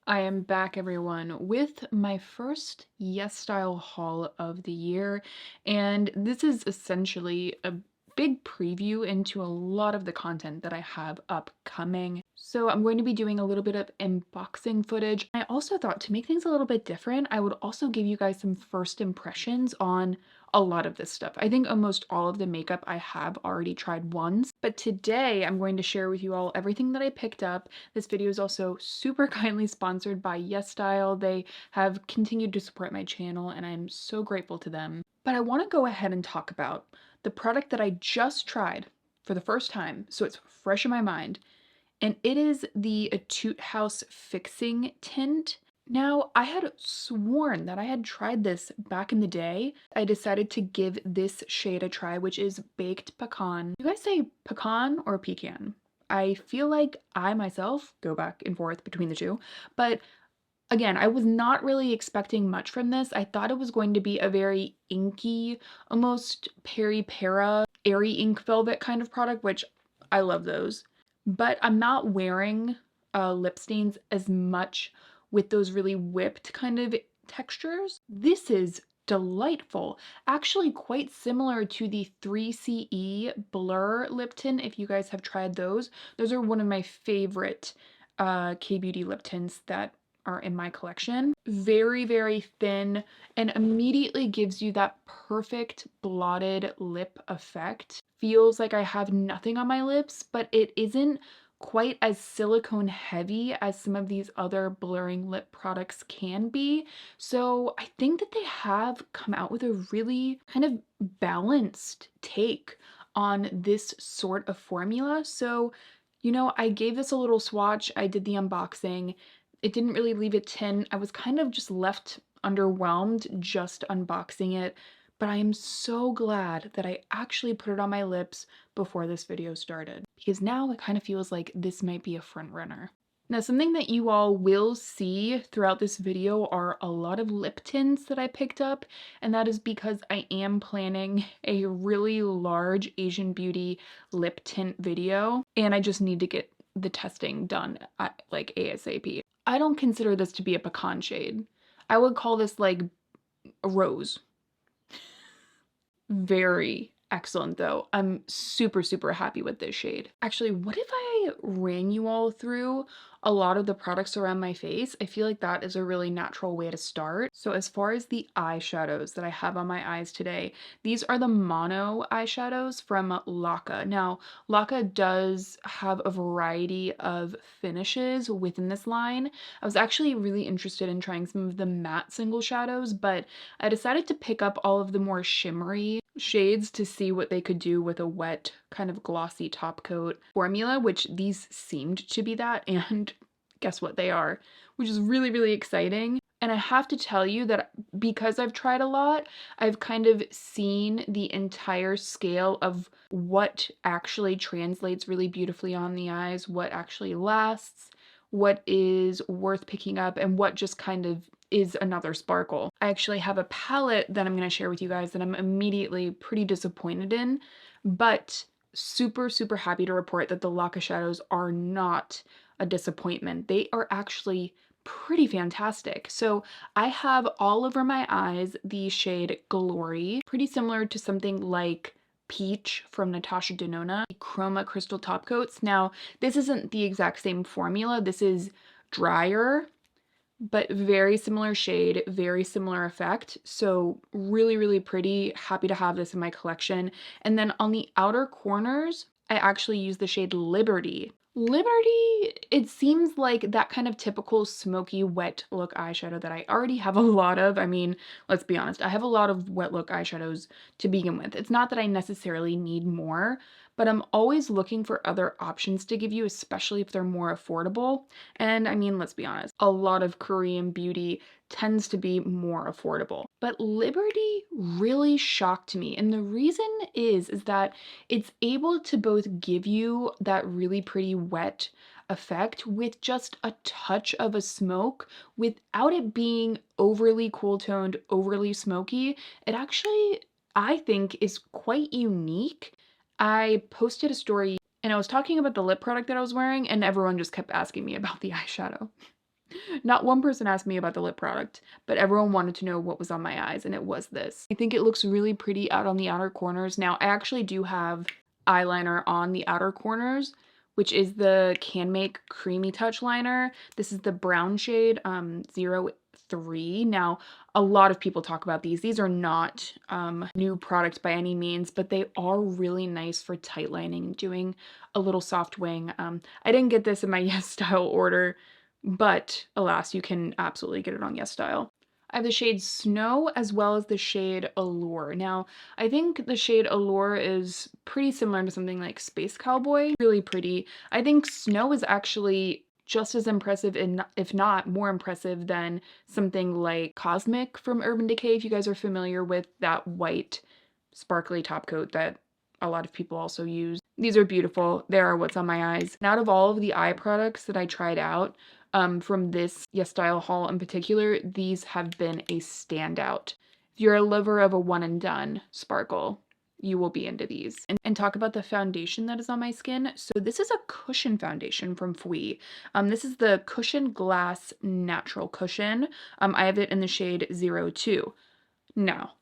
I am back, everyone, with my first Yes Style haul of the year, and this is essentially a big preview into a lot of the content that I have upcoming. So I'm going to be doing a little bit of unboxing footage. I also thought to make things a little bit different, I would also give you guys some first impressions on a lot of this stuff. I think almost all of the makeup I have already tried once, but today I'm going to share with you all everything that I picked up. This video is also super kindly sponsored by Yes Style. They have continued to support my channel and I'm so grateful to them. But I want to go ahead and talk about the product that I just tried for the first time, so it's fresh in my mind, and it is the Etude House Fixing Tint. Now, I had sworn that I had tried this back in the day. I decided to give this shade a try, which is Baked Pecan. You guys say pecan or pecan? I feel like I myself go back and forth between the two, but again, I was not really expecting much from this. I thought it was going to be a very inky, almost Peripera, airy ink velvet kind of product, which I love those. But I'm not wearing lip stains as much with those really whipped kind of textures. This is delightful. Actually quite similar to the 3CE Blur lip tint, if you guys have tried those. Those are one of my favorite K-beauty lip tints that are in my collection. Very, very thin and immediately gives you that perfect blotted lip effect. Feels like I have nothing on my lips, but it isn't quite as silicone heavy as some of these other blurring lip products can be. So I think that they have come out with a really kind of balanced take on this sort of formula. So, you know, I gave this a little swatch. I did the unboxing. It didn't really leave a 10. I was kind of just left underwhelmed just unboxing it, but I am so glad that I actually put it on my lips before this video started, because now it kind of feels like this might be a front runner. Now, something that you all will see throughout this video are a lot of lip tints that I picked up, and that is because I am planning a really large Asian beauty lip tint video, and I just need to get the testing done at, like, ASAP. I don't consider this to be a pecan shade. I would call this like a rose. Very excellent though. I'm super, super happy with this shade. Actually, what if I ran you all through a lot of the products around my face? I feel like that is a really natural way to start. So as far as the eyeshadows that I have on my eyes today, these are the mono eyeshadows from Laka. Now, Laka does have a variety of finishes within this line. I was actually really interested in trying some of the matte single shadows, but I decided to pick up all of the more shimmery shades to see what they could do with a wet kind of glossy top coat formula, which these seemed to be that, and guess what, they are, which is really, really exciting. And I have to tell you that because I've tried a lot, I've kind of seen the entire scale of what actually translates really beautifully on the eyes, what actually lasts, what is worth picking up, and what just kind of is another sparkle. I actually have a palette that I'm going to share with you guys that I'm immediately pretty disappointed in, but super, super happy to report that the Laka shadows are not a disappointment. They are actually pretty fantastic. So I have all over my eyes the shade Glory, pretty similar to something like Peach from Natasha Denona, Chroma Crystal Top Coats. Now, this isn't the exact same formula. This is drier, but very similar shade, very similar effect. So really, really pretty. Happy to have this in my collection. And then on the outer corners, I actually use the shade Liberty. Liberty, it seems like that kind of typical smoky wet look eyeshadow that I already have a lot of. I mean, let's be honest, I have a lot of wet look eyeshadows to begin with. It's not that I necessarily need more, but I'm always looking for other options to give you, especially if they're more affordable. And I mean, let's be honest, a lot of Korean beauty tends to be more affordable. But Liberty really shocked me. And the reason is that it's able to both give you that really pretty wet effect with just a touch of a smoke without it being overly cool toned, overly smoky. It actually, I think, is quite unique. I posted a story and I was talking about the lip product that I was wearing, and everyone just kept asking me about the eyeshadow. Not one person asked me about the lip product, but everyone wanted to know what was on my eyes, and it was this. I think it looks really pretty out on the outer corners. Now, I actually do have eyeliner on the outer corners, which is the Canmake Creamy Touch Liner. This is the brown shade 03. Now, a lot of people talk about these. These are not new products by any means, but they are really nice for tight lining, doing a little soft wing. I didn't get this in my Yes Style order, but alas, you can absolutely get it on Yes Style. I have the shade Snow as well as the shade Allure. Now, I think the shade Allure is pretty similar to something like Space Cowboy. Really pretty. I think Snow is actually just as impressive, and if not more impressive, than something like Cosmic from Urban Decay, if you guys are familiar with that white sparkly top coat that a lot of people also use. These are beautiful. They are what's on my eyes. And out of all of the eye products that I tried out, from this Yes Style haul in particular, these have been a standout. If you're a lover of a one and done sparkle, you will be into these. And talk about the foundation that is on my skin. So this is a cushion foundation from Fwee. This is the Cushion Glass Natural Cushion. I have it in the shade 02. Now,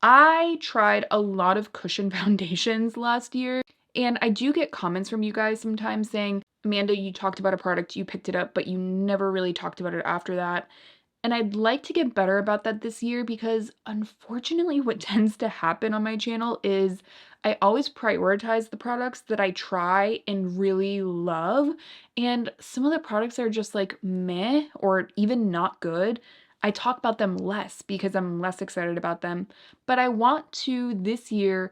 I tried a lot of cushion foundations last year, and I do get comments from you guys sometimes saying, Amanda, you talked about a product, you picked it up, but you never really talked about it after that. And I'd like to get better about that this year, because unfortunately what tends to happen on my channel is I always prioritize the products that I try and really love, and some of the products are just like meh or even not good. I talk about them less because I'm less excited about them, but I want to this year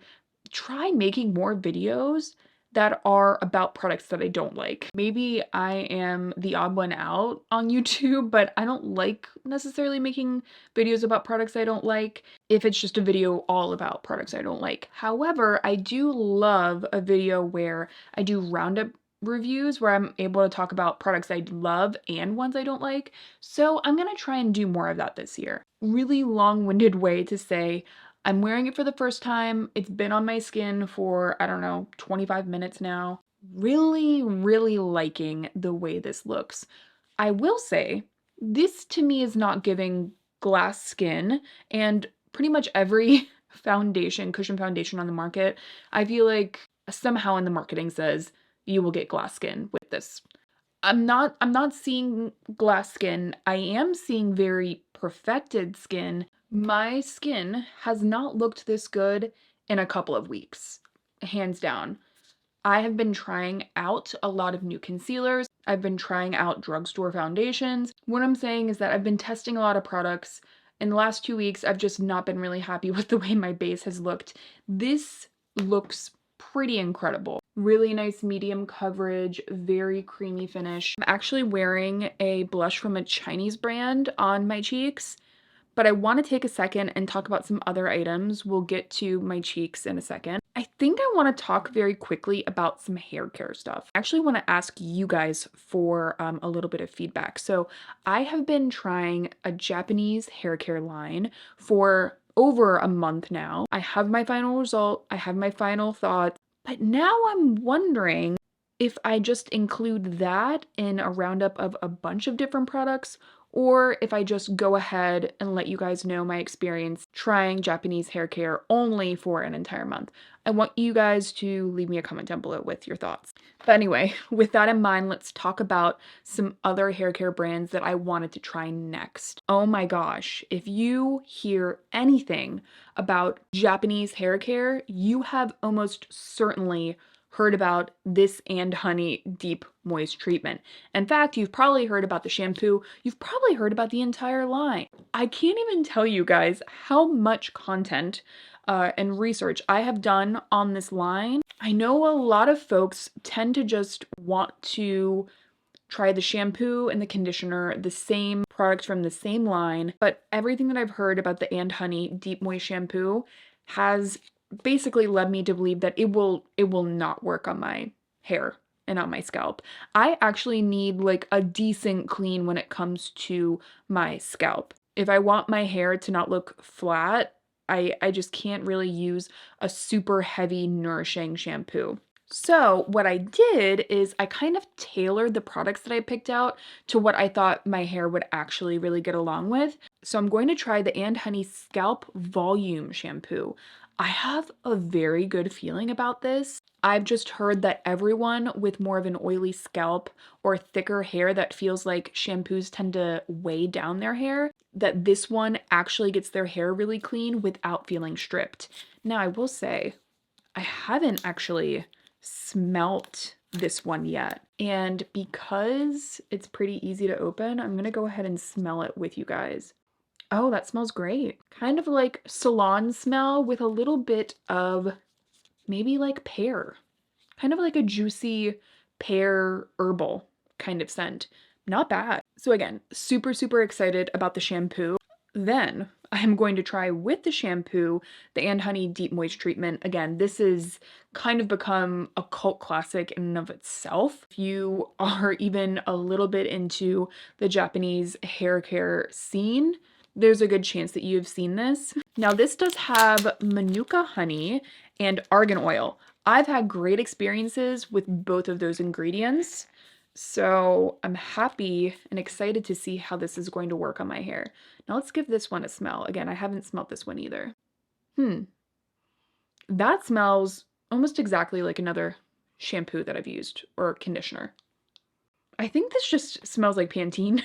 try making more videos that are about products that I don't like. Maybe I am the odd one out on YouTube, but I don't like necessarily making videos about products I don't like if it's just a video all about products I don't like. However, I do love a video where I do roundup reviews where I'm able to talk about products I love and ones I don't like. So I'm gonna try and do more of that this year. Really long-winded way to say I'm wearing it for the first time. It's been on my skin for, I don't know, 25 minutes now. Really, really liking the way this looks. I will say, this to me is not giving glass skin, and pretty much every foundation, cushion foundation on the market, I feel like somehow in the marketing says you will get glass skin with this. I'm not seeing glass skin. I am seeing very perfected skin. My skin has not looked this good in a couple of weeks, hands down. I have been trying out a lot of new concealers. I've been trying out drugstore foundations. What I'm saying is that I've been testing a lot of products. In the last 2 weeks, I've just not been really happy with the way my base has looked. This looks pretty incredible. Really nice medium coverage, very creamy finish. I'm actually wearing a blush from a Chinese brand on my cheeks, but I want to take a second and talk about some other items. We'll get to my cheeks in a second. I think I want to talk very quickly about some hair care stuff. I actually want to ask you guys for a little bit of feedback. So I have been trying a Japanese hair care line for over a month now. I have my final result. I have my final thoughts, but now I'm wondering if I just include that in a roundup of a bunch of different products, or if I just go ahead and let you guys know my experience trying Japanese hair care only for an entire month. I want you guys to leave me a comment down below with your thoughts. But anyway, with that in mind, let's talk about some other hair care brands that I wanted to try next. Oh my gosh, if you hear anything about Japanese hair care, you have almost certainly heard about this and Honey Deep Moist Treatment. In fact, you've probably heard about the shampoo. You've probably heard about the entire line. I can't even tell you guys how much content and research I have done on this line. I know a lot of folks tend to just want to try the shampoo and the conditioner, the same product from the same line, but everything that I've heard about the And Honey Deep Moist Shampoo has basically led me to believe that it will not work on my hair and on my scalp. I actually need like a decent clean when it comes to my scalp. If I want my hair to not look flat, I just can't really use a super heavy nourishing shampoo. So what I did is I kind of tailored the products that I picked out to what I thought my hair would actually really get along with. So I'm going to try the And Honey Scalp Volume Shampoo. I have a very good feeling about this. I've just heard that everyone with more of an oily scalp or thicker hair that feels like shampoos tend to weigh down their hair, that this one actually gets their hair really clean without feeling stripped. Now I will say, I haven't actually smelt this one yet. And because it's pretty easy to open, I'm gonna go ahead and smell it with you guys. Oh, that smells great. Kind of like salon smell with a little bit of maybe like pear. Kind of like a juicy pear herbal kind of scent. Not bad. So again, super, super excited about the shampoo. Then I'm going to try with the shampoo the And Honey Deep Moist Treatment. Again, this is kind of become a cult classic in and of itself. If you are even a little bit into the Japanese hair care scene, there's a good chance that you have seen this. Now this does have Manuka honey and argan oil. I've had great experiences with both of those ingredients. So I'm happy and excited to see how this is going to work on my hair. Now let's give this one a smell. Again, I haven't smelled this one either. That smells almost exactly like another shampoo that I've used, or conditioner. I think this just smells like Pantene.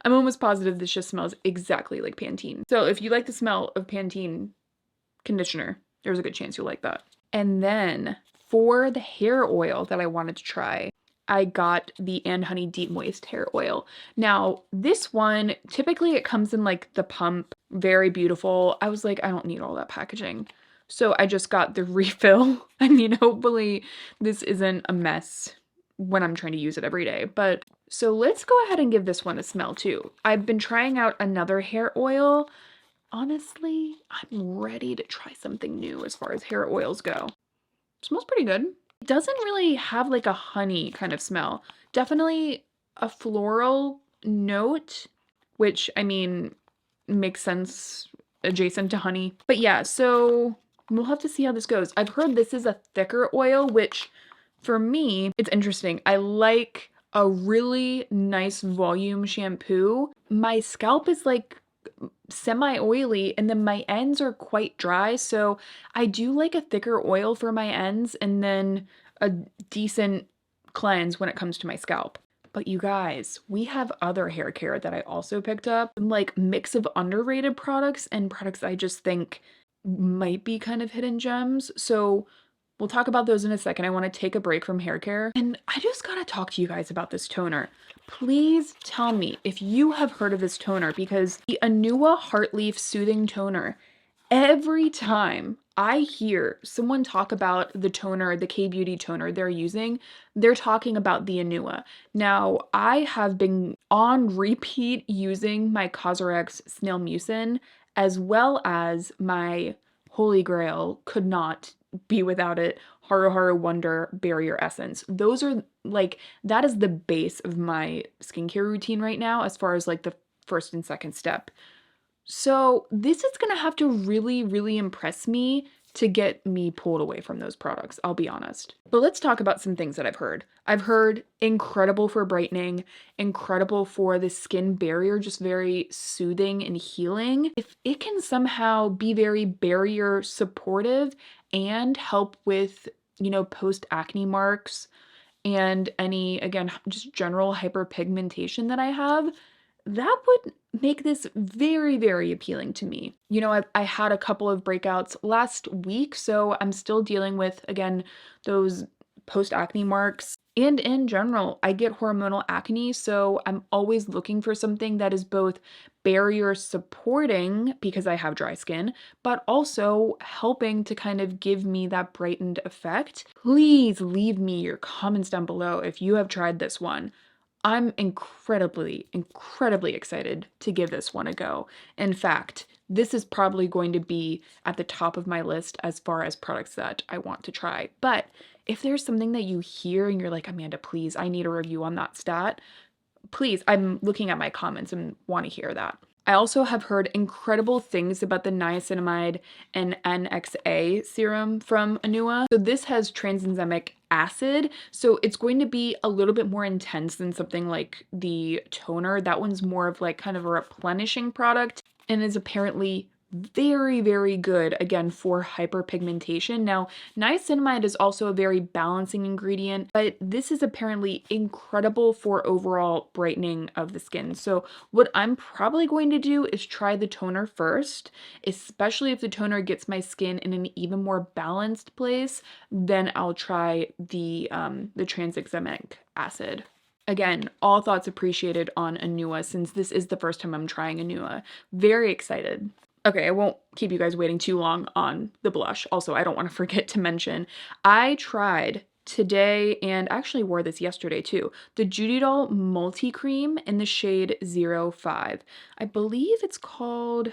I'm almost positive this just smells exactly like Pantene. So if you like the smell of Pantene conditioner, there's a good chance you'll like that. And then for the hair oil that I wanted to try, I got the And Honey Deep Moist Hair Oil. Now, this one, typically it comes in like the pump, very beautiful. I was like, I don't need all that packaging. So I just got the refill. I mean, hopefully this isn't a mess when I'm trying to use it every day. But so let's go ahead and give this one a smell too. I've been trying out another hair oil. Honestly, I'm ready to try something new as far as hair oils go. Smells pretty good. It doesn't really have like a honey kind of smell. Definitely a floral note, which I mean makes sense adjacent to honey. But yeah, so we'll have to see how this goes. I've heard this is a thicker oil, which for me, it's interesting. I like a really nice volume shampoo. My scalp is like semi-oily and then my ends are quite dry, so I do like a thicker oil for my ends and then a decent cleanse when it comes to my scalp. But you guys, we have other hair care that I also picked up, like mix of underrated products and products I just think might be kind of hidden gems. So we'll talk about those in a second. I want to take a break from hair care. And I just gotta talk to you guys about this toner. Please tell me if you have heard of this toner, because the Anua Heartleaf Soothing Toner, every time I hear someone talk about the toner, the K-Beauty toner they're using, they're talking about the Anua. Now, I have been on repeat using my Cosrx Snail Mucin, as well as my Holy Grail, could not be without it, Haru Haru Wonder Barrier Essence. Those are like, that is the base of my skincare routine right now as far as like the first and second step. So this is gonna have to really, really impress me to get me pulled away from those products, I'll be honest. But let's talk about some things that I've heard. I've heard incredible for brightening, incredible for the skin barrier, just very soothing and healing. If it can somehow be very barrier supportive and help with, you know, post-acne marks and any, again, just general hyperpigmentation that I have, that would make this very, very appealing to me. You know, I had a couple of breakouts last week, so I'm still dealing with, again, those post-acne marks. And in general, I get hormonal acne, so I'm always looking for something that is both barrier supporting, because I have dry skin, but also helping to kind of give me that brightened effect. Please leave me your comments down below if you have tried this one. I'm incredibly, incredibly excited to give this one a go. In fact, this is probably going to be at the top of my list as far as products that I want to try. But if there's something that you hear and you're like, Amanda, please, I need a review on that stat, please, I'm looking at my comments and want to hear that. I also have heard incredible things about the niacinamide and NXA serum from Anua. So this has tranexamic acid, so it's going to be a little bit more intense than something like the toner. That one's more of like kind of a replenishing product and is apparently very, very good, again, for hyperpigmentation. Now, niacinamide is also a very balancing ingredient, but this is apparently incredible for overall brightening of the skin. So what I'm probably going to do is try the toner first, especially if the toner gets my skin in an even more balanced place, then I'll try the tranexamic acid. Again, all thoughts appreciated on Anua since this is the first time I'm trying Anua. Very excited. Okay, I won't keep you guys waiting too long on the blush. Also, I don't want to forget to mention, I tried today, and actually wore this yesterday too, the Judydoll Multi-Cream in the shade 05. I believe it's called,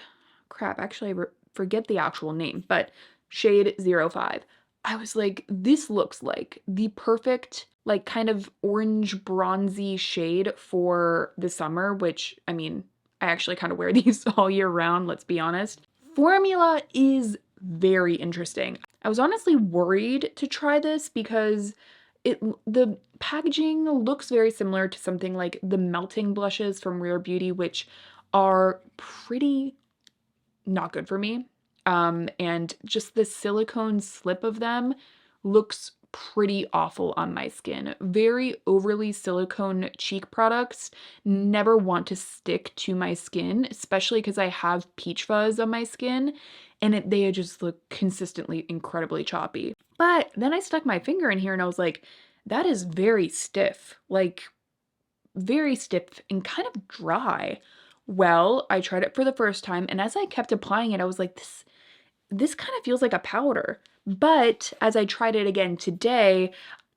crap, actually I forget the actual name, but shade 05. I was like, this looks like the perfect, like kind of orange bronzy shade for the summer, which, I mean, I actually kind of wear these all year round, let's be honest. Formula is very interesting. I was honestly worried to try this because the packaging looks very similar to something like the melting blushes from Rare Beauty, which are pretty not good for me. And just the silicone slip of them looks pretty awful on my skin. Very overly silicone cheek products never want to stick to my skin, especially because I have peach fuzz on my skin and they just look consistently incredibly choppy. But then I stuck my finger in here and I was like, that is very stiff, like very stiff and kind of dry. Well, I tried it for the first time, and as I kept applying it, I was like, this kind of feels like a powder. But as I tried it again today,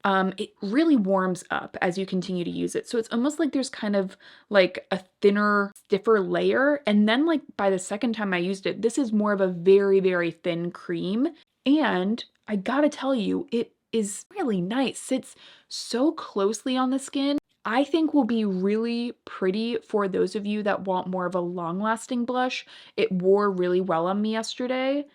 it really warms up as you continue to use it. So it's almost like there's kind of like a thinner, stiffer layer. And then like by the second time I used it, this is more of a very, very thin cream. And I gotta tell you, it is really nice. Sits so closely on the skin. I think will be really pretty for those of you that want more of a long-lasting blush. It wore really well on me yesterday.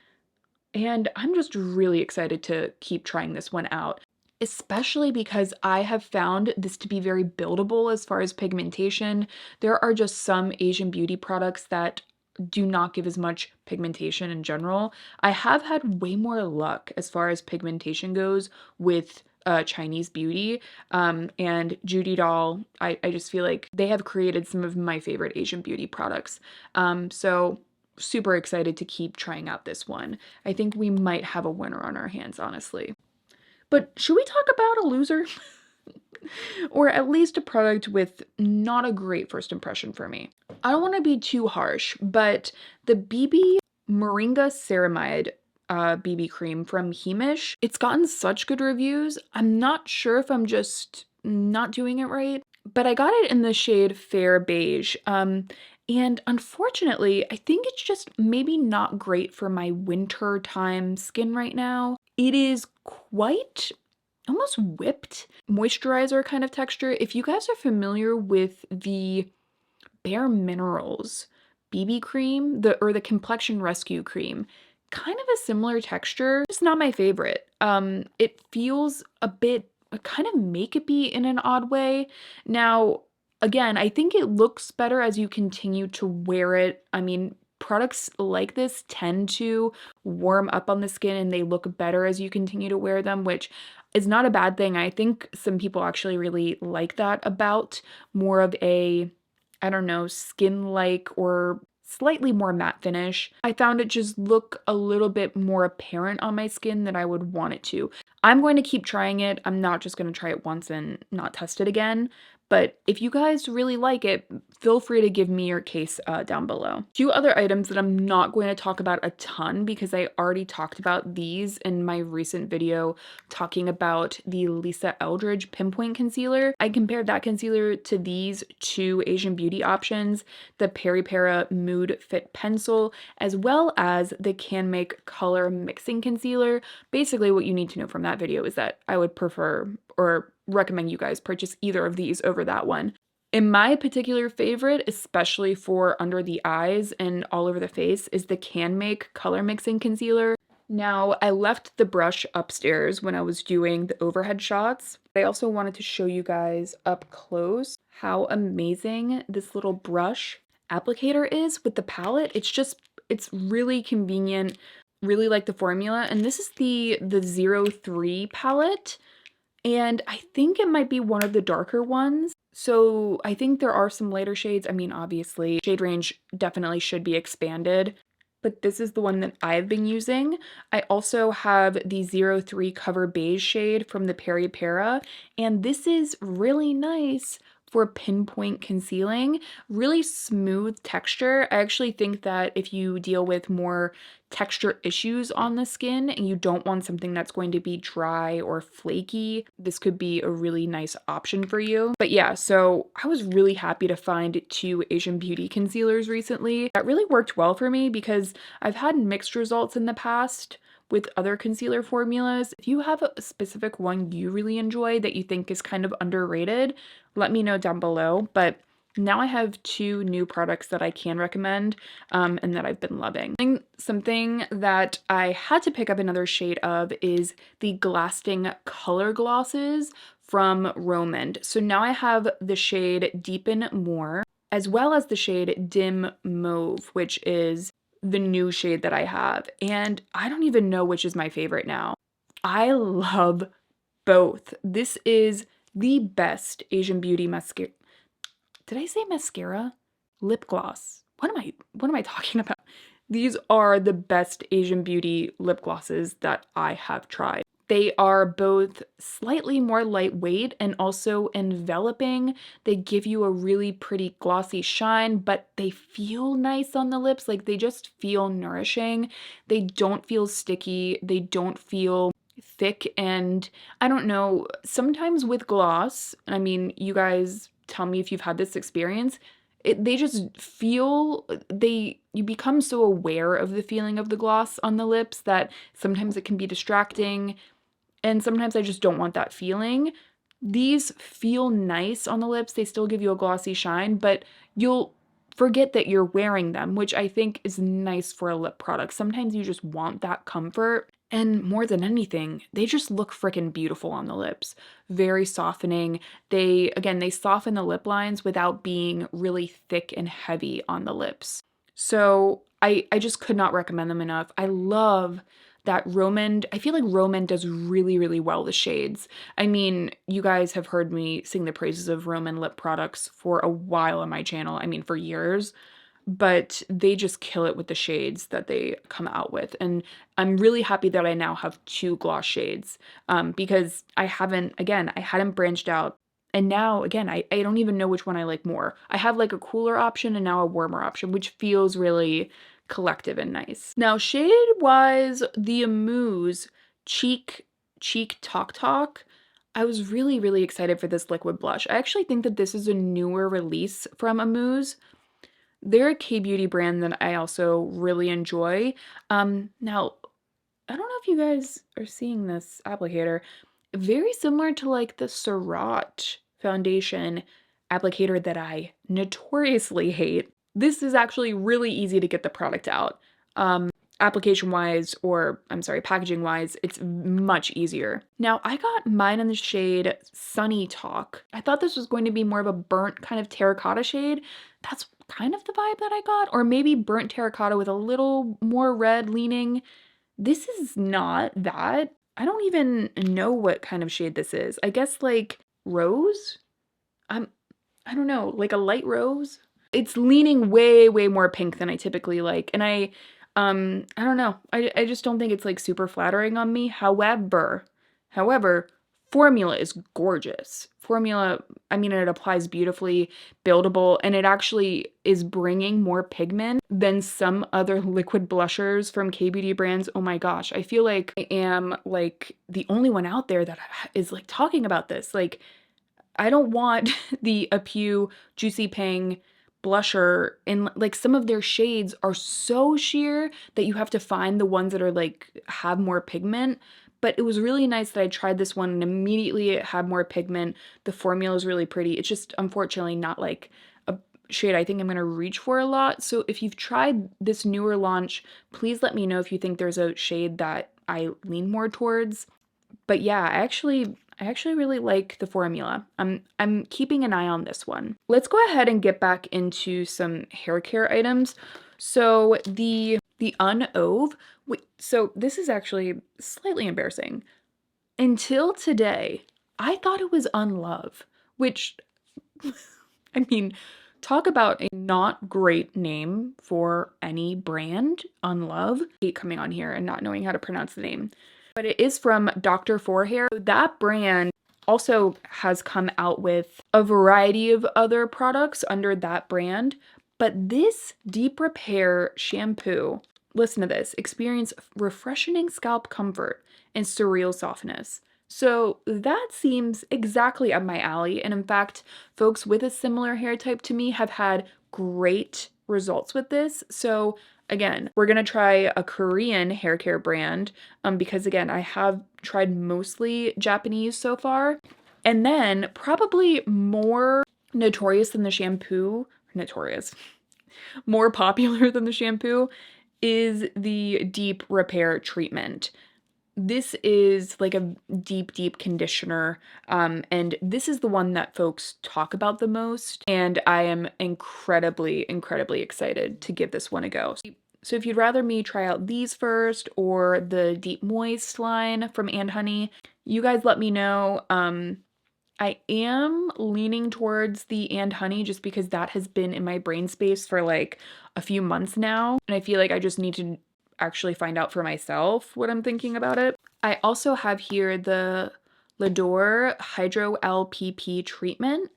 And I'm just really excited to keep trying this one out, especially because I have found this to be very buildable as far as pigmentation. There are just some Asian beauty products that do not give as much pigmentation in general. I have had way more luck as far as pigmentation goes with Chinese beauty, and Judydoll. I just feel like they have created some of my favorite Asian beauty products. So super excited to keep trying out this one. I think we might have a winner on our hands, honestly. But should we talk about a loser? Or at least a product with not a great first impression for me. I don't want to be too harsh, but the Bbia Moringa Ceramide BB cream from Heimish, it's gotten such good reviews. I'm not sure if I'm just not doing it right, but I got it in the shade Fair Beige. And unfortunately, I think it's just maybe not great for my winter time skin right now. It is quite almost whipped moisturizer kind of texture. If you guys are familiar with the Bare Minerals BB cream, the Complexion Rescue cream, kind of a similar texture. It's not my favorite. It feels a bit kind of makeup-y in an odd way. Now, again, I think it looks better as you continue to wear it. I mean, products like this tend to warm up on the skin and they look better as you continue to wear them, which is not a bad thing. I think some people actually really like that about more of a, I don't know, skin-like or slightly more matte finish. I found it just look a little bit more apparent on my skin than I would want it to. I'm going to keep trying it. I'm not just going to try it once and not test it again. But if you guys really like it, feel free to give me your case down below. Two other items that I'm not going to talk about a ton because I already talked about these in my recent video talking about the Lisa Eldridge Pinpoint Concealer. I compared that concealer to these two Asian beauty options, the Peripera Mood Fit Pencil, as well as the Canmake Color Mixing Concealer. Basically, what you need to know from that video is that I would prefer or recommend you guys purchase either of these over that one. And my particular favorite, especially for under the eyes and all over the face, is the Canmake Color Mixing Concealer. Now, I left the brush upstairs when I was doing the overhead shots. I also wanted to show you guys up close how amazing this little brush applicator is with the palette. It's really convenient. Really like the formula. And this is the 03 palette. And I think it might be one of the darker ones. So I think there are some lighter shades. I mean, obviously, shade range definitely should be expanded, but this is the one that I've been using. I also have the 03 Cover Beige shade from the Peripera, and this is really nice for pinpoint concealing. Really smooth texture. I actually think that if you deal with more texture issues on the skin and you don't want something that's going to be dry or flaky, this could be a really nice option for you. But yeah, so I was really happy to find 2 Asian Beauty concealers recently. That really worked well for me because I've had mixed results in the past with other concealer formulas. If you have a specific one you really enjoy that you think is kind of underrated, let me know down below. But now I have 2 new products that I can recommend and that I've been loving. Something that I had to pick up another shade of is the Glasting Color Glosses from Romnd. So now I have the shade Deepen More as well as the shade Dim Mauve, which is the new shade that I have. And I don't even know which is my favorite now. I love both. This is the best Asian Beauty mascara. Did I say mascara? Lip gloss. What am I talking about? These are the best Asian Beauty lip glosses that I have tried. They are both slightly more lightweight and also enveloping. They give you a really pretty glossy shine, but they feel nice on the lips. Like, they just feel nourishing. They don't feel sticky. They don't feel thick. And I don't know, sometimes with gloss, I mean, you guys tell me if you've had this experience, they just feel, you become so aware of the feeling of the gloss on the lips that sometimes it can be distracting, and sometimes I just don't want that feeling. These feel nice on the lips. They still give you a glossy shine, but you'll forget that you're wearing them, which I think is nice for a lip product. Sometimes you just want that comfort. And more than anything, they just look freaking beautiful on the lips. Very softening. They soften the lip lines without being really thick and heavy on the lips. So I just could not recommend them enough. I love that Romnd. I feel like Romnd does really, really well with shades. I mean, you guys have heard me sing the praises of Romnd lip products for a while on my channel. I mean, for years. But they just kill it with the shades that they come out with. And I'm really happy that I now have 2 gloss shades because I hadn't branched out. And now, again, I don't even know which one I like more. I have like a cooler option and now a warmer option, which feels really collective and nice. Now, shade-wise, the Amuse Cheek Talk Talk, I was really, really excited for this liquid blush. I actually think that this is a newer release from Amuse. They're a K-beauty brand that I also really enjoy. Now, I don't know if you guys are seeing this applicator. Very similar to like the Surratt foundation applicator that I notoriously hate. This is actually really easy to get the product out. Application-wise, or I'm sorry, packaging-wise, it's much easier. Now, I got mine in the shade Sunny Talk. I thought this was going to be more of a burnt kind of terracotta shade. That's kind of the vibe that I got, or maybe burnt terracotta with a little more red leaning. This is not that. I don't even know what kind of shade this is. I guess like rose? I don't know, like a light rose? It's leaning way, way more pink than I typically like. And I don't know. I just don't think it's like super flattering on me. However, formula is gorgeous. Formula, I mean, it applies beautifully, buildable, and it actually is bringing more pigment than some other liquid blushers from K-beauty brands. Oh my gosh, I feel like I am like the only one out there that is like talking about this. Like, I don't want the Etude Juicy Pang blusher, and like some of their shades are so sheer that you have to find the ones that are like have more pigment. but it was really nice that I tried this one and immediately it had more pigment. The formula is really pretty. It's just unfortunately not like a shade I think I'm going to reach for a lot. So if you've tried this newer launch, please let me know if you think there's a shade that I lean more towards. But yeah, I actually really like the formula. I'm keeping an eye on this one. Let's go ahead and get back into some hair care items. So the Unove, so this is actually slightly embarrassing. Until today, I thought it was Unlove, which I mean, talk about a not great name for any brand, Unlove. I hate coming on here and not knowing how to pronounce the name. But it is from Dr. Forhair. That brand also has come out with a variety of other products under that brand. But this Deep Repair shampoo, listen to this, experience refreshing scalp comfort and surreal softness. So that seems exactly up my alley. And in fact, folks with a similar hair type to me have had great results with this. So again, we're going to try a Korean hair care brand because again, I have tried mostly Japanese so far. And then probably more notorious than the shampoo, more popular than the shampoo is the Deep Repair treatment. This is like a deep conditioner, and this is the one that folks talk about the most, and I am incredibly excited to give this one a go. So if you'd rather me try out these first or the Deep Moist line from And Honey, you guys let me know. I am leaning towards the And Honey just because that has been in my brain space for like a few months now, and I feel like I just need to actually find out for myself what I'm thinking about it. I also have here the Lador Hydro LPP treatment,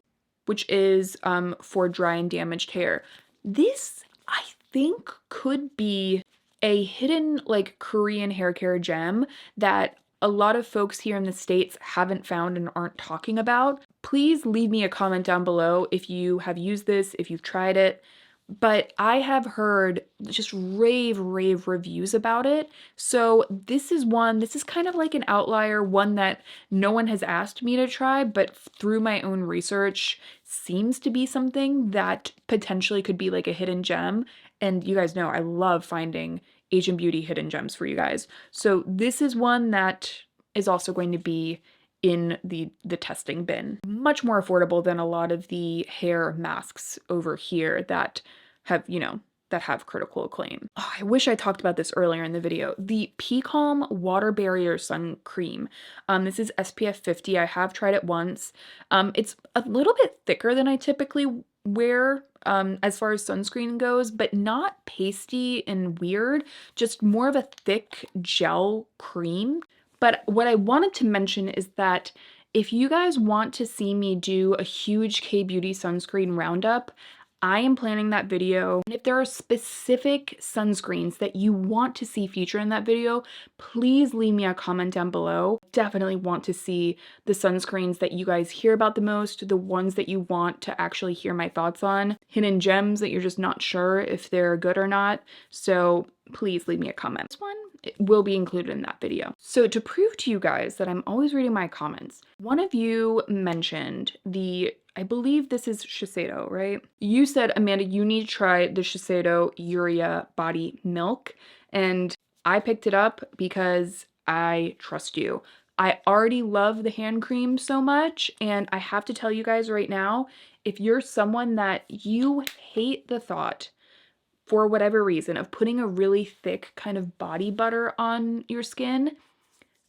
which is for dry and damaged hair. This, I think, could be a hidden like Korean hair care gem that a lot of folks here in the States haven't found and aren't talking about. Please leave me a comment down below if you have used this, if you've tried it. But I have heard just rave reviews about it. So this is kind of like an outlier, one that no one has asked me to try, but through my own research seems to be something that potentially could be like a hidden gem. And you guys know I love finding Asian beauty hidden gems for you guys. So this is one that is also going to be in the testing bin. Much more affordable than a lot of the hair masks over here that have, that have critical acclaim. Oh, I wish I talked about this earlier in the video. The Calm Water Barrier Sun Cream. This is SPF 50. I have tried it once. It's a little bit thicker than I typically wear as far as sunscreen goes, but not pasty and weird, just more of a thick gel cream. But what I wanted to mention is that if you guys want to see me do a huge K-Beauty sunscreen roundup, I am planning that video. And if there are specific sunscreens that you want to see featured in that video, please leave me a comment down below. Definitely want to see the sunscreens that you guys hear about the most, the ones that you want to actually hear my thoughts on, hidden gems that you're just not sure if they're good or not. So please leave me a comment. This one will be included in that video. So to prove to you guys that I'm always reading my comments, one of you mentioned I believe this is Shiseido, right? You said, Amanda, you need to try the Shiseido Urea Body Milk. And I picked it up because I trust you. I already love the hand cream so much. And I have to tell you guys right now, if you're someone that you hate the thought, for whatever reason, of putting a really thick kind of body butter on your skin,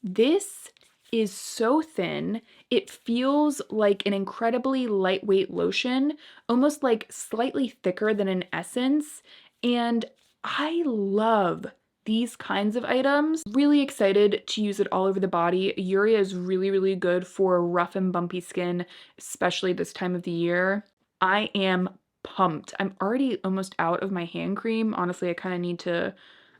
this is so thin. It feels like an incredibly lightweight lotion, almost like slightly thicker than an essence. And I love these kinds of items. Really excited to use it all over the body. Urea is really good for rough and bumpy skin, especially this time of the year. I am pumped. I'm already almost out of my hand cream. Honestly, I kind of need to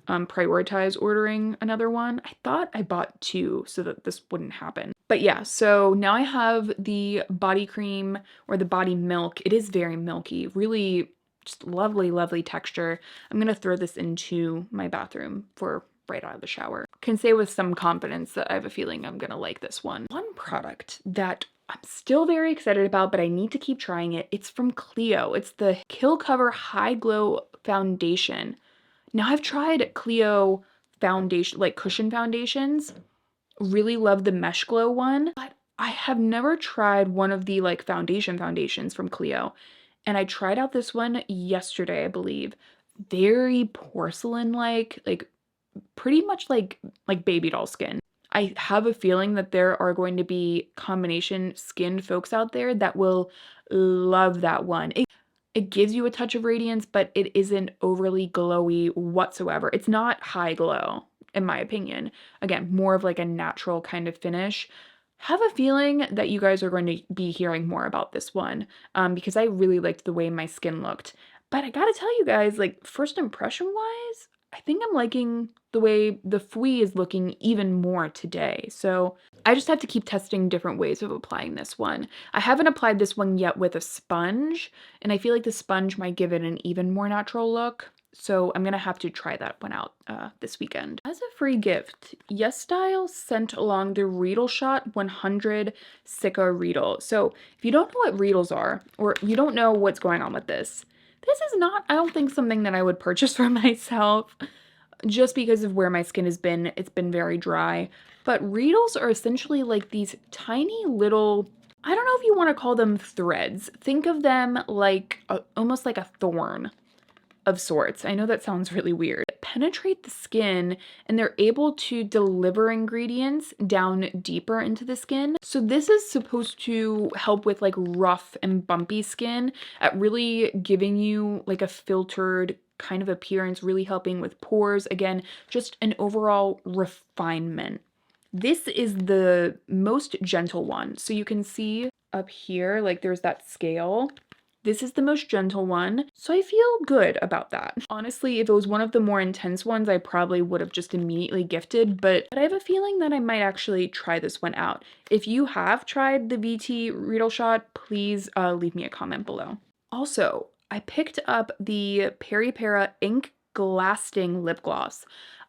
prioritize ordering another one. I thought I bought two so that this wouldn't happen. But yeah, so now I have the body cream or the body milk. It is very milky, really just lovely texture. I'm gonna throw this into my bathroom for right out of the shower. Can say with some confidence that I have a feeling I'm gonna like this one. One product that I'm still very excited about, but I need to keep trying it. It's from Clio. It's the Kill Cover High Glow Foundation. Now I've tried Clio foundation, like cushion foundations. Really love the Mesh Glow one, but I have never tried one of the like foundations from Clio. And I tried out this one yesterday, I believe. Very porcelain-like, like pretty much like baby doll skin. I have a feeling that there are going to be combination skinned folks out there that will love that one. It gives you a touch of radiance, but it isn't overly glowy whatsoever. It's not high glow, in my opinion. Again, more of like a natural kind of finish. Have a feeling that you guys are going to be hearing more about this one because I really liked the way my skin looked. But I gotta tell you guys, like first impression wise, I think I'm liking the way the Fwee is looking even more today. So I just have to keep testing different ways of applying this one. I haven't applied this one yet with a sponge, and I feel like the sponge might give it an even more natural look. So I'm gonna have to try that one out this weekend. As a free gift, YesStyle sent along the Reedle Shot 100 Sicko Reedle. So if you don't know what Reedles are, or you don't know what's going on with this is not, I don't think, something that I would purchase for myself just because of where my skin has been. It's been very dry. But Reedles are essentially like these tiny little, I don't know if you want to call them threads. Think of them like almost like a thorn of sorts. I know that sounds really weird. Penetrate the skin and they're able to deliver ingredients down deeper into the skin. So this is supposed to help with like rough and bumpy skin at really giving you like a filtered kind of appearance, really helping with pores. Again, just an overall refinement. This is the most gentle one. So you can see up here, like there's that scale. This is the most gentle one, so I feel good about that. Honestly, if it was one of the more intense ones, I probably would have just immediately gifted, but I have a feeling that I might actually try this one out. If you have tried the VT Reedle Shot, please leave me a comment below. Also, I picked up the Peripera Ink Glasting Lip Gloss.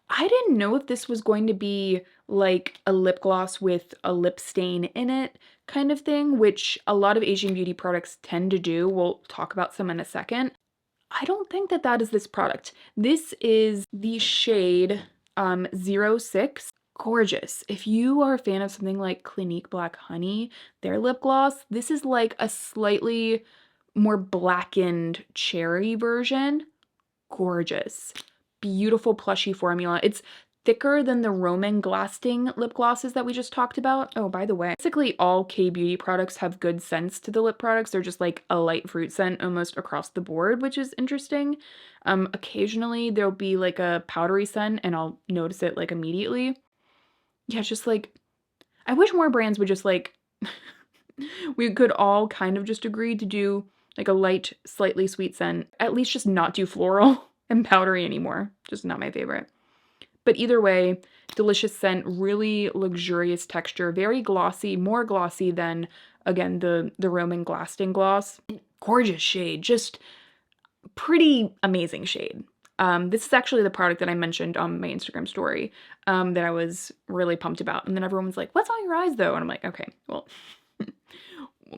I didn't know if this was going to be like a lip gloss with a lip stain in it kind of thing, which a lot of Asian beauty products tend to do. We'll talk about some in a second. I don't think that that is this product. This is the shade 06. Gorgeous. If you are a fan of something like Clinique Black Honey, their lip gloss, this is like a slightly more blackened cherry version. Gorgeous. Beautiful plushy formula. It's thicker than the Romnd Glasting lip glosses that we just talked about. Oh, by the way, basically all K-beauty products have good scents to the lip products. They're just like a light fruit scent almost across the board, which is interesting. Occasionally there'll be like a powdery scent and I'll notice it like immediately. Yeah, it's just like, I wish more brands would just like, we could all kind of just agree to do like a light, slightly sweet scent. At least just not do floral and powdery anymore. Just not my favorite. But either way, delicious scent, really luxurious texture, very glossy, more glossy than, again, the Romnd Glasting gloss. Gorgeous shade, just pretty amazing shade. This is actually the product that I mentioned on my Instagram story that I was really pumped about. And then everyone was like, what's on your eyes though? And I'm like, okay, well,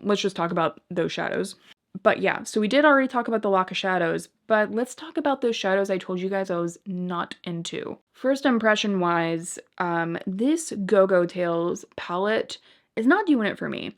let's just talk about those shadows. But yeah, so we did already talk about the Laka shadows, but let's talk about those shadows I told you guys I was not into. First impression wise, this Gogo Tales palette is not doing it for me.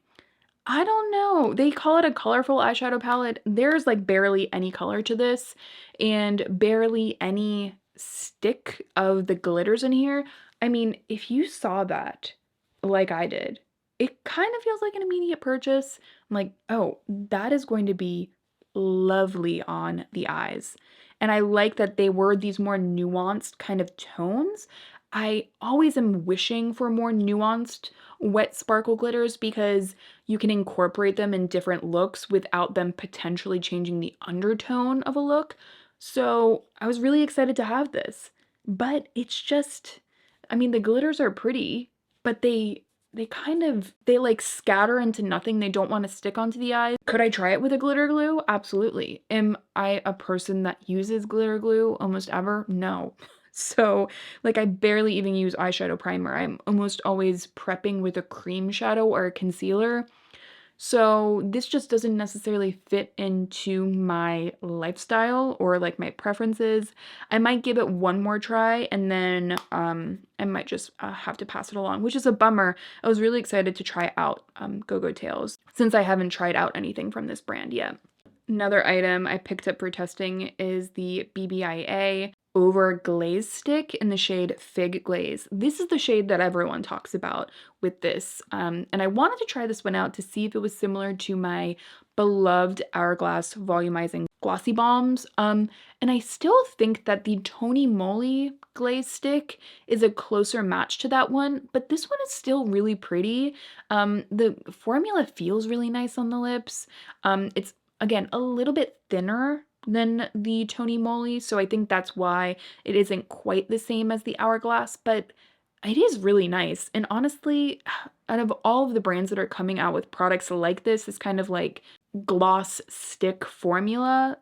I don't know. They call it a colorful eyeshadow palette. There's like barely any color to this and barely any stick of the glitters in here. I mean, if you saw that like I did, it kind of feels like an immediate purchase. I'm like, oh, that is going to be lovely on the eyes. And I like that they were these more nuanced kind of tones. I always am wishing for more nuanced wet sparkle glitters because you can incorporate them in different looks without them potentially changing the undertone of a look. So I was really excited to have this. But it's just, I mean, the glitters are pretty, but they like scatter into nothing. They don't want to stick onto the eyes. Could I try it with a glitter glue? Absolutely. Am I a person that uses glitter glue almost ever? No. So, like, I barely even use eyeshadow primer. I'm almost always prepping with a cream shadow or a concealer. So this just doesn't necessarily fit into my lifestyle or like my preferences. I might give it one more try and then I might just have to pass it along, which is a bummer. I was really excited to try out Gogo Tails since I haven't tried out anything from this brand yet. Another item I picked up for testing is the Bbia Over Glaze Stick in the shade Fig Glaze. This is the shade that everyone talks about with this, and I wanted to try this one out to see if it was similar to my beloved Hourglass Volumizing Glossy Balms, and I still think that the Tony Moly Glaze Stick is a closer match to that one, but this one is still really pretty. The formula feels really nice on the lips. It's again, a little bit thinner than the Tony Moly, so I think that's why it isn't quite the same as the Hourglass, but it is really nice. And honestly, out of all of the brands that are coming out with products like this kind of like gloss stick formula,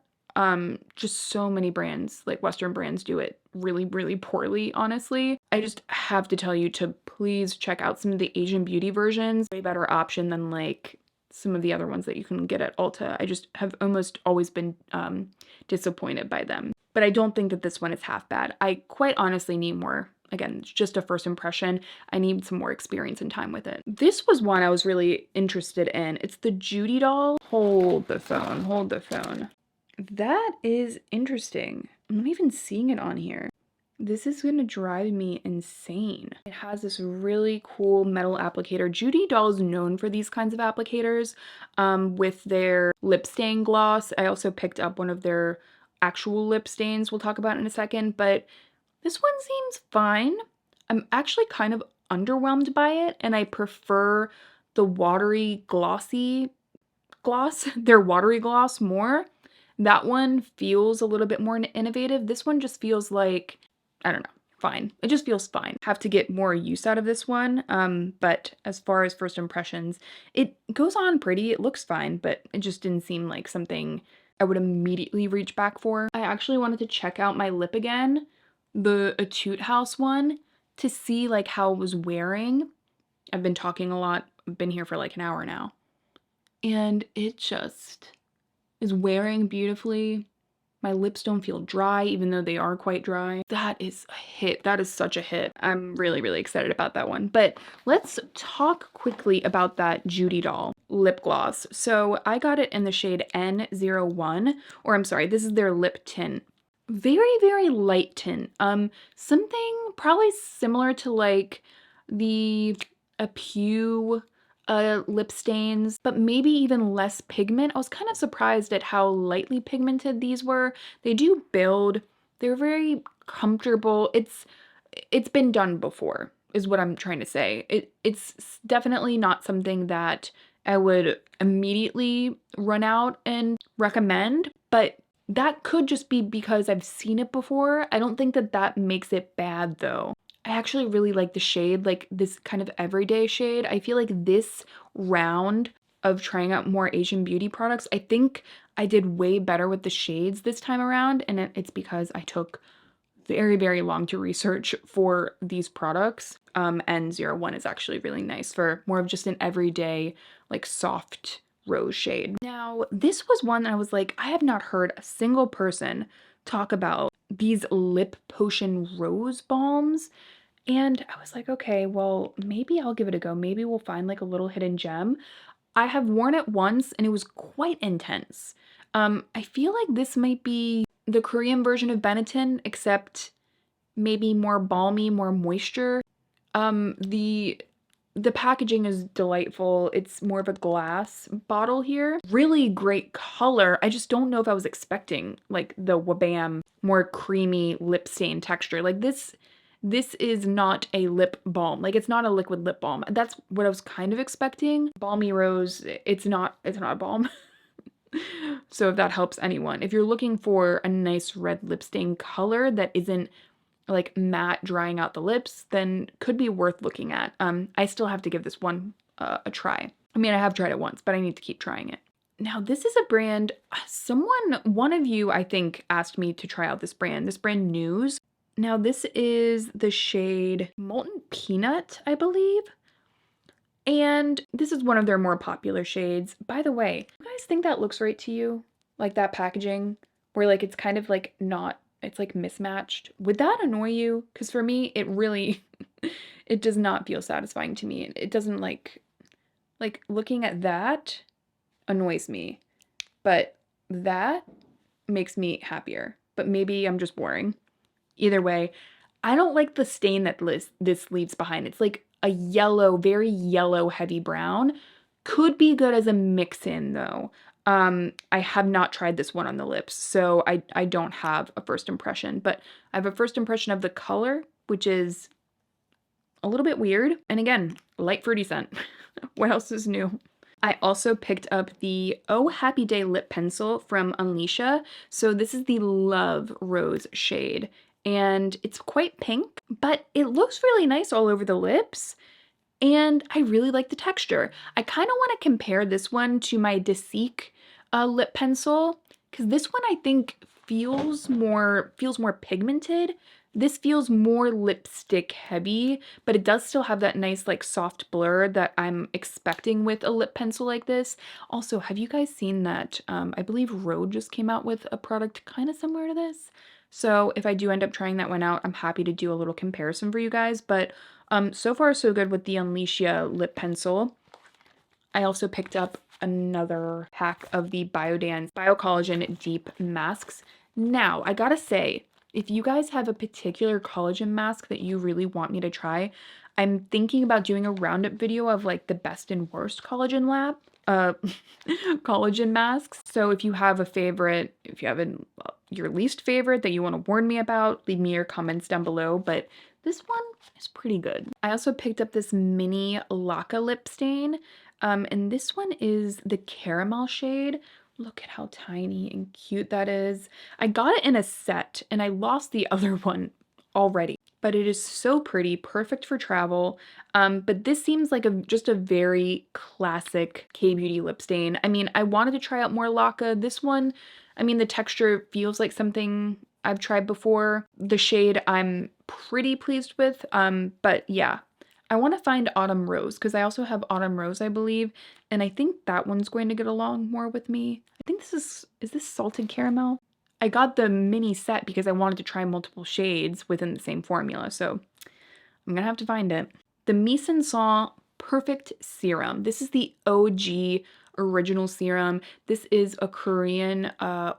just so many brands, like Western brands, do it really, really poorly, honestly. I just have to tell you to please check out some of the Asian beauty versions. Way better option than like some of the other ones that you can get at Ulta. I just have almost always been disappointed by them. But I don't think that this one is half bad. I quite honestly need more. Again, it's just a first impression. I need some more experience and time with it. This was one I was really interested in. It's the Judydoll. Hold the phone, hold the phone. That is interesting. I'm not even seeing it on here. This is gonna drive me insane. It has this really cool metal applicator. Judydoll is known for these kinds of applicators with their lip stain gloss. I also picked up one of their actual lip stains we'll talk about in a second, but this one seems fine. I'm actually kind of underwhelmed by it, and I prefer the watery glossy gloss, their watery gloss more. That one feels a little bit more innovative. This one just feels like, I don't know, fine. It just feels fine. Have to get more use out of this one, but as far as first impressions, it goes on pretty, it looks fine, but it just didn't seem like something I would immediately reach back for. I actually wanted to check out my lip again, the Etude House one, to see like how it was wearing. I've been talking a lot, I've been here for like an hour now, and it just is wearing beautifully. My lips don't feel dry, even though they are quite dry. That is a hit. That is such a hit. I'm really, really excited about that one. But let's talk quickly about that Judydoll lip gloss. So I got it in the shade N01, or I'm sorry, this is their lip tint. Very, very light tint. Something probably similar to like the Amuse lip stains, but maybe even less pigment. I was kind of surprised at how lightly pigmented these were. They do build. They're very comfortable. It's been done before, is what I'm trying to say. It's definitely not something that I would immediately run out and recommend, but that could just be because I've seen it before. I don't think that that makes it bad though. I actually really like the shade, like this kind of everyday shade. I feel like this round of trying out more Asian beauty products, I think I did way better with the shades this time around, and it's because I took very, very long to research for these products. N01 is actually really nice for more of just an everyday, like soft rose shade. Now, this was one that I was like, I have not heard a single person talk about these lip potion rose balms. And I was like, okay, well, maybe I'll give it a go. Maybe we'll find like a little hidden gem. I have worn it once and it was quite intense. I feel like this might be the Korean version of Benetton, except maybe more balmy, more moisture. The packaging is delightful. It's more of a glass bottle here. Really great color. I just don't know if I was expecting like the Wabam more creamy lip stain texture. Like this is not a lip balm. Like it's not a liquid lip balm. That's what I was kind of expecting. Balmy Rose, it's not a balm. So if that helps anyone. If you're looking for a nice red lip stain color that isn't like matte drying out the lips, then could be worth looking at. I still have to give this one a try. I mean, I have tried it once, but I need to keep trying it. Now, this is a brand, one of you, I think, asked me to try out this brand Nuse. Now this is the shade Molten Peanut, I believe. And this is one of their more popular shades. By the way, you guys think that looks right to you? Like that packaging where like it's kind of like not, it's like mismatched. Would that annoy you? Because for me, it really, it does not feel satisfying to me. It doesn't like looking at that annoys me, but that makes me happier. But maybe I'm just boring. Either way, I don't like the stain that this leaves behind. It's like a yellow, very yellow, heavy brown. Could be good as a mix-in though. I have not tried this one on the lips, so I don't have a first impression, but I have a first impression of the color, which is a little bit weird. And again, light fruity scent. What else is new? I also picked up the Oh Happy Day lip pencil from Unleashia. So this is the Love Rose shade, and it's quite pink, but it looks really nice all over the lips, and I really like the texture. I kind of want to compare this one to my Desique lip pencil, because this one I think feels more pigmented. This feels more lipstick heavy, but it does still have that nice like soft blur that I'm expecting with a lip pencil like this. Also, have you guys seen that I believe Rhode just came out with a product kind of similar to this? So if I do end up trying that one out, I'm happy to do a little comparison for you guys, but so far so good with the Unleashia lip pencil. I also picked up another pack of the Biodan's Biocollagen Deep Masks. Now, I gotta say, if you guys have a particular collagen mask that you really want me to try, I'm thinking about doing a roundup video of like the best and worst collagen lab, collagen masks. So if you have a favorite, if you have your least favorite that you want to warn me about, leave me your comments down below, but this one is pretty good. I also picked up this mini Laka lip stain, and this one is the caramel shade. Look at how tiny and cute that is. I got it in a set and I lost the other one already, but it is so pretty, perfect for travel. But this seems like just a very classic K-beauty lip stain. I mean, I wanted to try out more Laka. This one, I mean, the texture feels like something I've tried before. The shade I'm pretty pleased with, but yeah. I want to find Autumn Rose because I also have Autumn Rose, I believe, and I think that one's going to get along more with me. I think is this Salted Caramel? I got the mini set because I wanted to try multiple shades within the same formula, so I'm gonna have to find it. The Mise en Sang Perfect Serum. This is the OG original serum. This is a Korean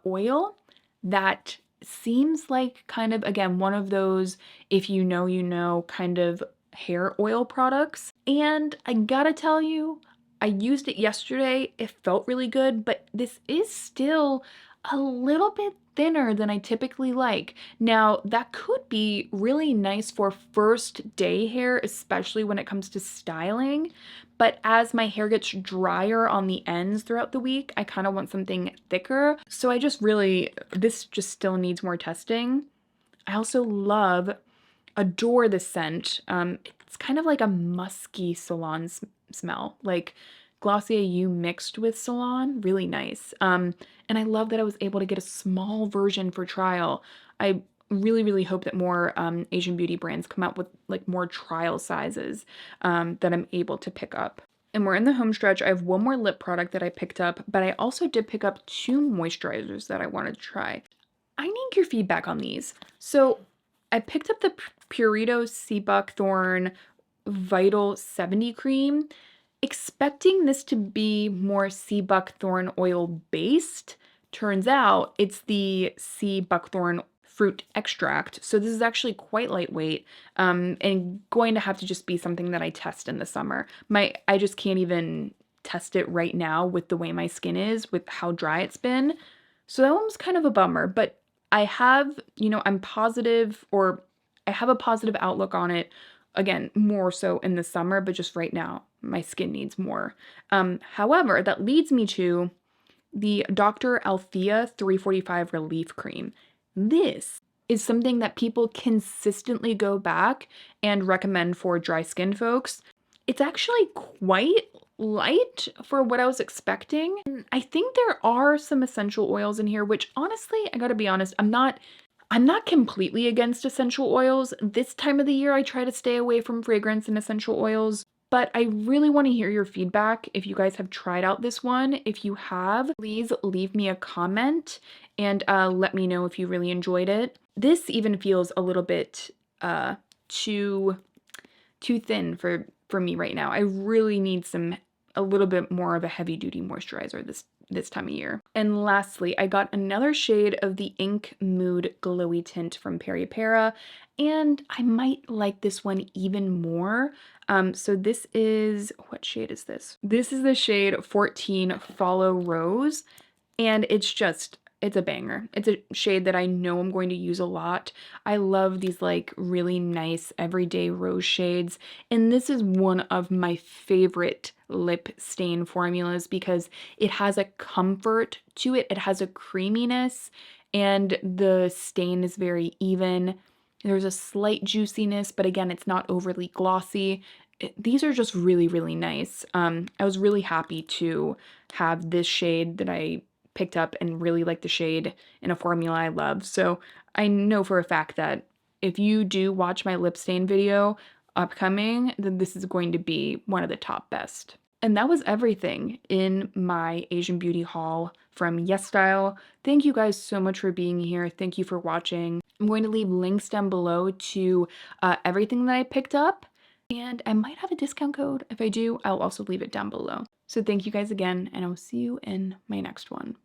oil that seems like kind of, again, one of those if you know, you know kind of hair oil products. And I gotta tell you, I used it yesterday. It felt really good, but this is still a little bit thinner than I typically like. Now, that could be really nice for first day hair, especially when it comes to styling. But as my hair gets drier on the ends throughout the week, I kind of want something thicker. So I just really, this just still needs more testing. I also adore the scent. It's kind of like a musky salon smell, like Glossier You mixed with salon, really nice. And I love that I was able to get a small version for trial. I really, really hope that more Asian beauty brands come out with like more trial sizes that I'm able to pick up. And we're in the home stretch. I have one more lip product that I picked up, but I also did pick up 2 moisturizers that I wanted to try. I need your feedback on these. So I picked up the Purito Sea Buckthorn Vital 70 cream, expecting this to be more sea buckthorn oil based. Turns out it's the sea buckthorn fruit extract. So this is actually quite lightweight and going to have to just be something that I test in the summer. I just can't even test it right now with the way my skin is, with how dry it's been. So that one was kind of a bummer, but I have, I'm positive, or I have a positive outlook on it. Again, more so in the summer, but just right now, my skin needs more. However, that leads me to the Dr. Althea 345 Relief Cream. This is something that people consistently go back and recommend for dry skin folks. It's actually quite light for what I was expecting. And I think there are some essential oils in here, which honestly, I gotta be honest, I'm not I'm not completely against essential oils. This time of the year, I try to stay away from fragrance and essential oils, but I really want to hear your feedback if you guys have tried out this one. If you have, please leave me a comment and let me know if you really enjoyed it. This even feels a little bit too thin for me right now. I really need a little bit more of a heavy duty moisturizer this time of year. And lastly, I got another shade of the Ink Mood Glowy Tint from Peripera, and I might like this one even more. So this is, what shade is this? This is the shade 14 Follow Rose, and it's a banger. It's a shade that I know I'm going to use a lot. I love these like really nice everyday rose shades, and this is one of my favorite lip stain formulas because it has a comfort to it. It has a creaminess, and the stain is very even. There's a slight juiciness, but again, it's not overly glossy. These are just really, really nice. I was really happy to have this shade that I picked up and really like the shade in a formula I love. So I know for a fact that if you do watch my lip stain video upcoming, then this is going to be one of the top best. And that was everything in my Asian beauty haul from YesStyle. Thank you guys so much for being here. Thank you for watching. I'm going to leave links down below to everything that I picked up, and I might have a discount code. If I do, I'll also leave it down below. So thank you guys again, and I'll see you in my next one.